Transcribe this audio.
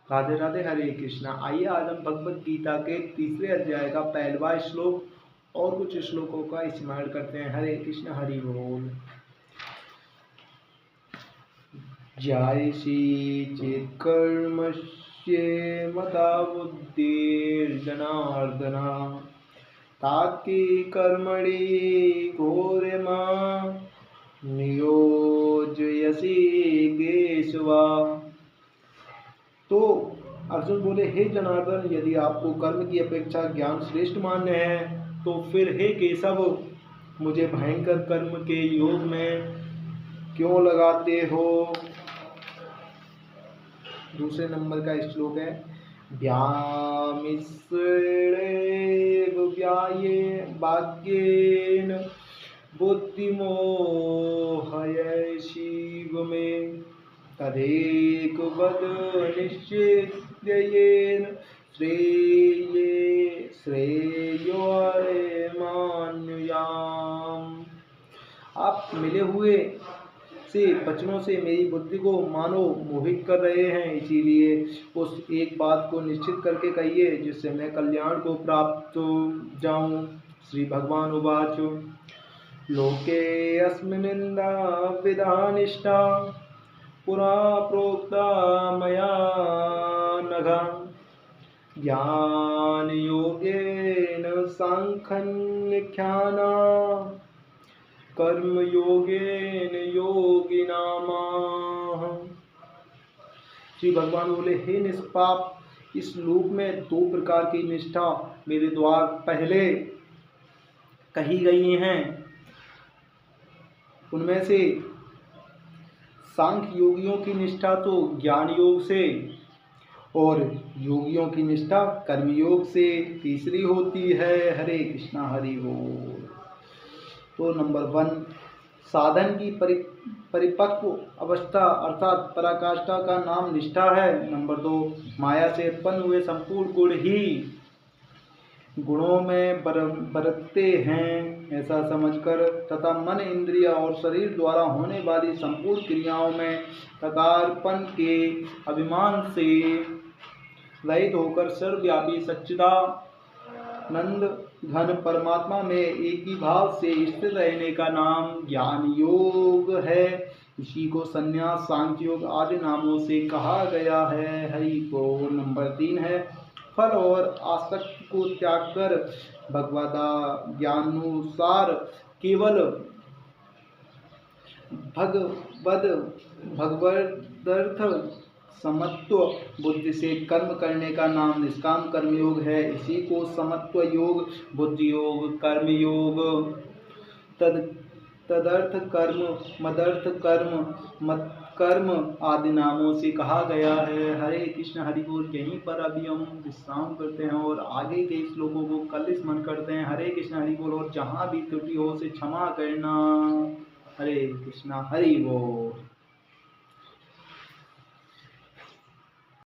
राधे राधे, हरे कृष्णा। आइए आज हम भगवत गीता के तीसरे अध्याय का 11वां श्लोक और कुछ श्लोकों का स्मरण करते हैं। हरे कृष्ण, हरि बोल। ज्यायसी चेत्कर्मस्य मता बुद्धिर्जनार्दन तात्की कर्मणि घोरमा नियोजयसी केशवा। तो अर्जुन बोले, हे जनार्दन, यदि आपको कर्म की अपेक्षा ज्ञान श्रेष्ठ मान्य है तो फिर हे केशव, मुझे भयंकर कर्म के योग में क्यों लगाते हो। दूसरे नंबर का श्लोक है, व्यामिश्रेव व्याये वाक्येन बुद्धिमोहय शिव में तदेक वद निश्चित्ययेन श्रेयोर्मानुयाम। आप मिले हुए से वचनों से मेरी बुद्धि को मानो मोहित कर रहे हैं, इसीलिए उस एक बात को निश्चित करके कहिए जिससे मैं कल्याण को प्राप्त हो जाऊं। श्री भगवान उवाच, लोके अस्मिन्निंदा विधानिष्ठा पुरा प्रोक्ता मया नघ ज्ञान योगेन सांख्यख्याना कर्म योगेन योगिनामाः। श्री भगवान बोले, हे निष्पाप, इस लोक में दो प्रकार की निष्ठा मेरे द्वारा पहले कही गई हैं। उनमें से सांख्य योगियों की निष्ठा तो ज्ञान योग से और योगियों की निष्ठा कर्म योग से तीसरी होती है। हरे कृष्णा, हरि बोल। तो नंबर 1, साधन की परिपक्व अवस्था अर्थात पराकाष्ठा का नाम निष्ठा है। नंबर 2, माया से उत्पन्न हुए संपूर्ण गुण ही गुणों में बरतते हैं ऐसा समझकर तथा मन, इंद्रिय और शरीर द्वारा होने वाली संपूर्ण क्रियाओं में तदार्पण के अभिमान से रहित होकर सर्वव्यापी सच्चिदानंद घन परमात्मा में एक ही भाव से स्थिर रहने का नाम ज्ञान योग है। इसी को संन्यास, सांख्य योग आदि नामों से कहा गया है। हरि बोल। नंबर 3 है, फल और आसक्ति को त्याग कर भगवदाज्ञानुसार केवल भगवदर्थ समत्व बुद्धि से कर्म करने का नाम निष्काम कर्मयोग है। इसी को समत्व योग, बुद्धि योग, कर्म योग, तदर्थ कर्म, मदर्थ कर्म, मत कर्म आदि नामों से कहा गया है। हरे कृष्ण, हरि बोल। यहीं पर अभी हम विश्राम करते हैं और आगे के श्लोकों को कल स्मरण करते हैं। हरे कृष्ण, हरि बोल। और जहाँ भी त्रुटि हो उसे क्षमा करना। हरे कृष्ण, हरि बोल।